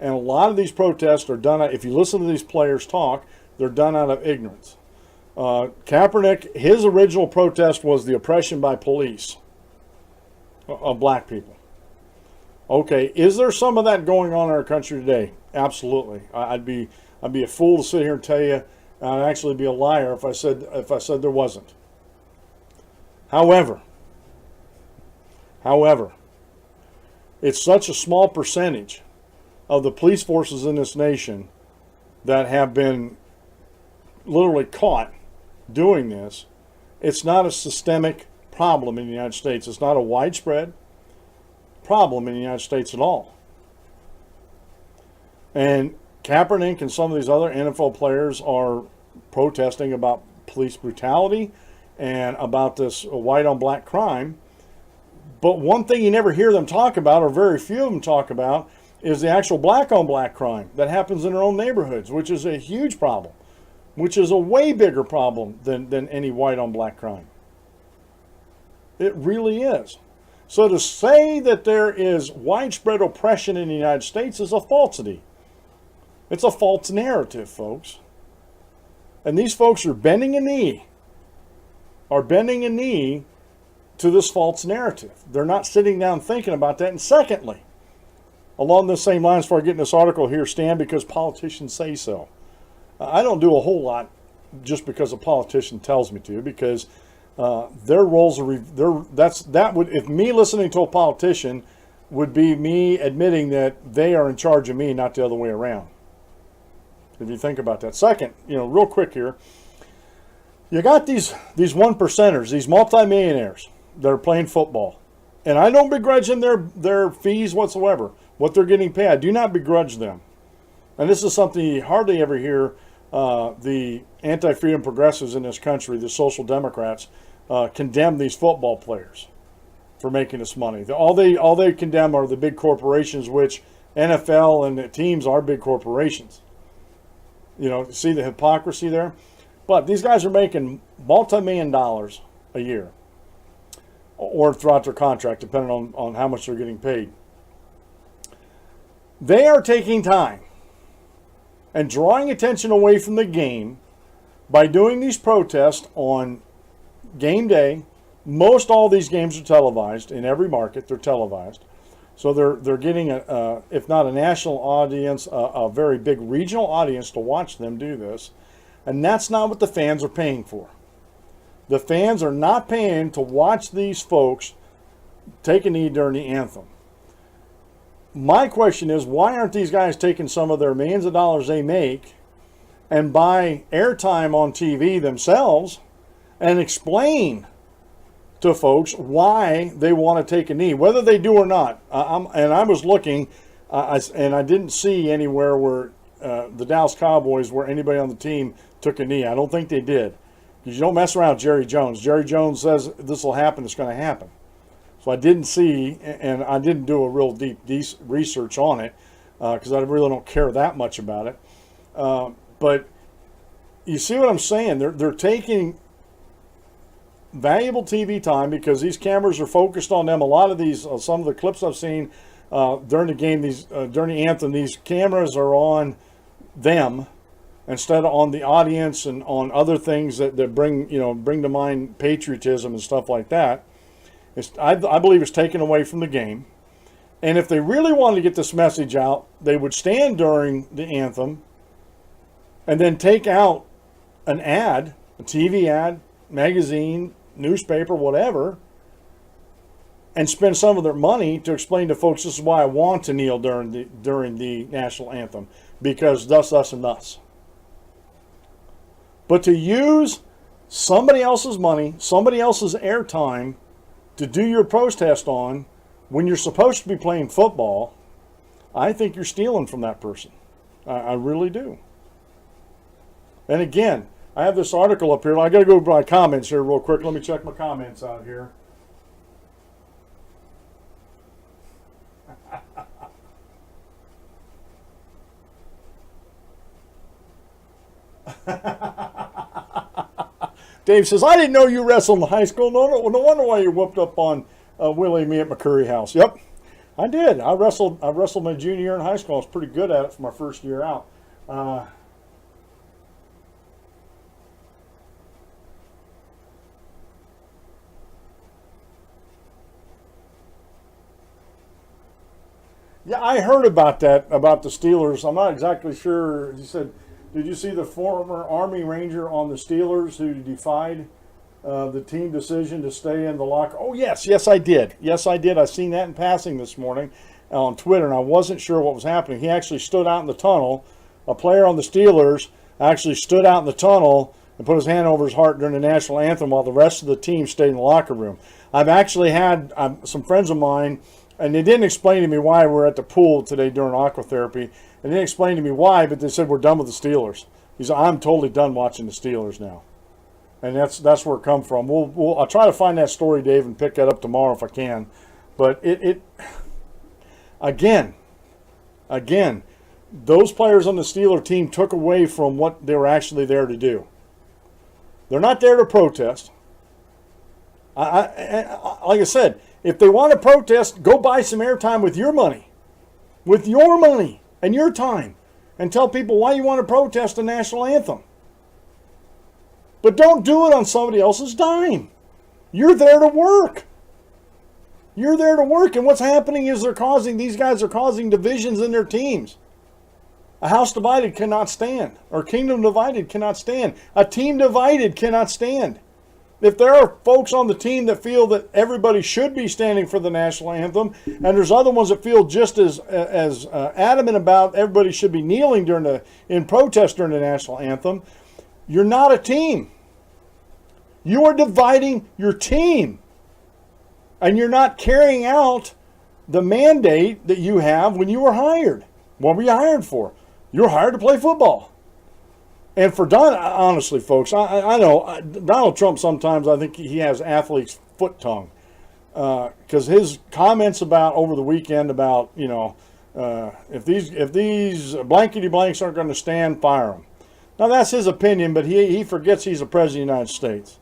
And a lot of these protests are done, if you listen to these players talk, they're done out of ignorance. Kaepernick, his original protest was the oppression by police of black people. Okay, is there some of that going on in our country today? Absolutely. I'd be a fool to sit here and tell you. I'd actually be a liar if I said there wasn't. However, it's such a small percentage of the police forces in this nation that have been literally caught doing this. It's not a systemic problem in the United States. It's not a widespread problem in the United States at all. And Kaepernick and some of these other NFL players are protesting about police brutality and about this white on black crime. But one thing you never hear them talk about, or very few of them talk about, is the actual black on black crime that happens in their own neighborhoods, which is a huge problem, which is a way bigger problem than any white on black crime. It really is. So to say that there is widespread oppression in the United States is a falsity. It's a false narrative, folks. And these folks are bending a knee to this false narrative. They're not sitting down thinking about that. And secondly, along the same lines, before I get in this article here, stand because politicians say so. I don't do a whole lot just because a politician tells me to, because their roles are that would, if me listening to a politician would be me admitting that they are in charge of me, not the other way around. If you think about that. Second, real quick here, you got these one percenters, these multimillionaires that are playing football, and I don't begrudge them their fees whatsoever, what they're getting paid. I do not begrudge them, and this is something you hardly ever hear the anti-freedom progressives in this country, the social democrats, condemn these football players for making this money. All they condemn are the big corporations, which NFL and the teams are big corporations. See the hypocrisy there? But these guys are making multi-million dollars a year, or throughout their contract, depending on how much they're getting paid. They are taking time and drawing attention away from the game by doing these protests on game day. Most all these games are televised in every market. They're televised, so they're getting if not a national audience, a very big regional audience to watch them do this, and that's not what the fans are paying for. The fans are not paying to watch these folks take a knee during the anthem. My question is, why aren't these guys taking some of their millions of dollars they make and buy airtime on TV themselves and explain to folks why they want to take a knee, whether they do or not? I was looking, and I didn't see anywhere where the Dallas Cowboys, where anybody on the team took a knee. I don't think they did, because you don't mess around with Jerry Jones. Jerry Jones says this will happen, it's going to happen. So I didn't see, and I didn't do a real deep research on it, because I really don't care that much about it. But you see what I'm saying? They're taking valuable TV time, because these cameras are focused on them. A lot of these, some of the clips I've seen during the game, during the anthem, these cameras are on them instead of on the audience and on other things that bring to mind patriotism and stuff like that. I believe it's taken away from the game. And if they really wanted to get this message out, they would stand during the anthem and then take out an ad, a TV ad, magazine, newspaper, whatever, and spend some of their money to explain to folks, this is why I want to kneel during the national anthem, because thus, us, and thus. But to use somebody else's money, somebody else's airtime to do your protest on when you're supposed to be playing football, I think you're stealing from that person. I really do. And again, I have this article up here. I got to go by comments here real quick. Let me check my comments out here. Dave says, I didn't know you wrestled in high school. No wonder why you whooped up on Willie and me at McCurry House. Yep, I did. I wrestled my junior year in high school. I was pretty good at it for my first year out. Yeah, I heard about that, about the Steelers. I'm not exactly sure. He said, did you see the former Army Ranger on the Steelers who defied the team decision to stay in the locker? Oh, yes, I did. Yes, I did. I seen that in passing this morning on Twitter, and I wasn't sure what was happening. He actually stood out in the tunnel. A player on the Steelers actually stood out in the tunnel and put his hand over his heart during the national anthem while the rest of the team stayed in the locker room. I've actually had some friends of mine, and they didn't explain to me why we're at the pool today during aquatherapy. They didn't explain to me why, but they said we're done with the Steelers. He said, I'm totally done watching the Steelers now. And that's where it come from. I'll try to find that story, Dave, and pick that up tomorrow if I can. But it again, those players on the Steeler team took away from what they were actually there to do. They're not there to protest. Like I said, if they want to protest, go buy some airtime with your money and your time, and tell people why you want to protest the national anthem. But don't do it on somebody else's dime. You're there to work. And what's happening is these guys are causing divisions in their teams. A house divided cannot stand, or kingdom divided cannot stand. A team divided cannot stand. If there are folks on the team that feel that everybody should be standing for the national anthem, and there's other ones that feel just as adamant about everybody should be kneeling in protest during the national anthem, you're not a team. You are dividing your team, and you're not carrying out the mandate that you have when you were hired. What were you hired for? You were hired to play football. And for honestly, folks, I know Donald Trump sometimes, I think he has athlete's foot tongue. Because his comments about over the weekend about, if these blankety blanks aren't going to stand, fire them. Now, that's his opinion, but he forgets he's the President of the United States.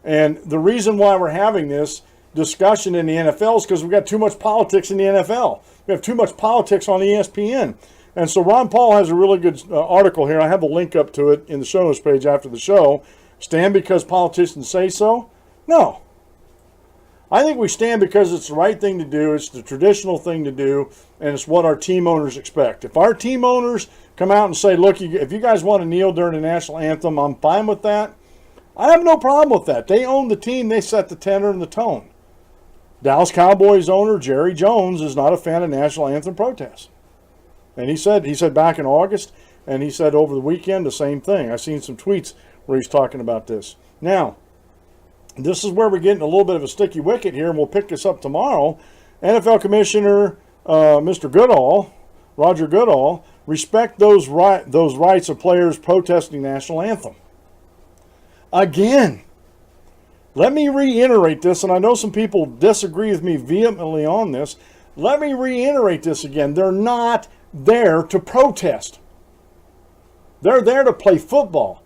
And the reason why we're having this discussion in the NFL is because we've got too much politics in the NFL. We have too much politics on ESPN. And so Ron Paul has a really good article here. I have a link up to it in the show notes page after the show. Stand because politicians say so? No. I think we stand because it's the right thing to do. It's the traditional thing to do, and it's what our team owners expect. If our team owners come out and say, look, if you guys want to kneel during the national anthem, I'm fine with that. I have no problem with that. They own the team. They set the tenor and the tone. Dallas Cowboys owner Jerry Jones is not a fan of national anthem protests. And he said back in August, and he said over the weekend the same thing. I've seen some tweets where he's talking about this. Now, this is where we're getting a little bit of a sticky wicket here, and we'll pick this up tomorrow. NFL Commissioner Mr. Goodall, Roger Goodall, respect those rights of players protesting national anthem. Again, let me reiterate this, and I know some people disagree with me vehemently on this. Let me reiterate this again. They're not there to protest. They're there to play football.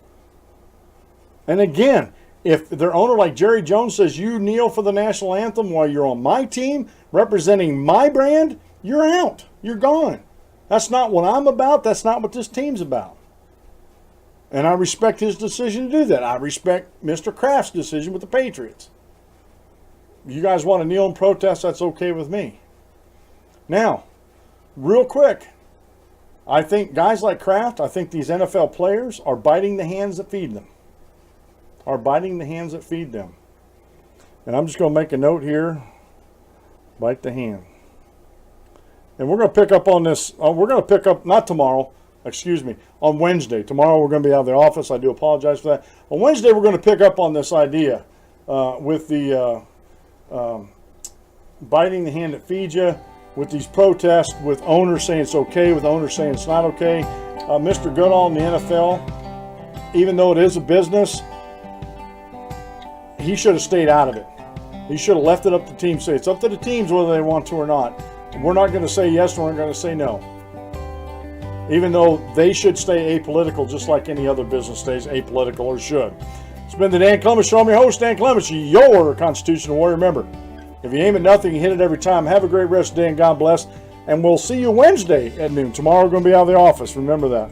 And again, if their owner like Jerry Jones says you kneel for the national anthem while you're on my team, representing my brand, you're out. You're gone. That's not what I'm about. That's not what this team's about. And I respect his decision to do that. I respect Mr. Kraft's decision with the Patriots. You guys want to kneel and protest, that's okay with me. Now, real quick, I think guys like Kraft, I think these NFL players are biting the hands that feed them. Are biting the hands that feed them. And I'm just going to make a note here. Bite the hand. And we're going to pick up on this. We're going to pick up, not tomorrow, excuse me, on Wednesday. Tomorrow we're going to be out of the office. I do apologize for that. On Wednesday we're going to pick up on this idea with the biting the hand that feeds you, with these protests, with owners saying it's okay, with owners saying it's not okay. Mr. Goodall in the NFL, even though it is a business, he should have stayed out of it. He should have left it up to teams. Say it's up to the teams whether they want to or not. We're not going to say yes, we're not going to say no. Even though they should stay apolitical, just like any other business stays apolitical or should. It's been the Dan Clements Show. I'm your host, Dan Clements, your constitutional warrior. Remember, if you aim at nothing, you hit it every time. Have a great rest of the day, and God bless. And we'll see you Wednesday at noon. Tomorrow we're going to be out of the office. Remember that.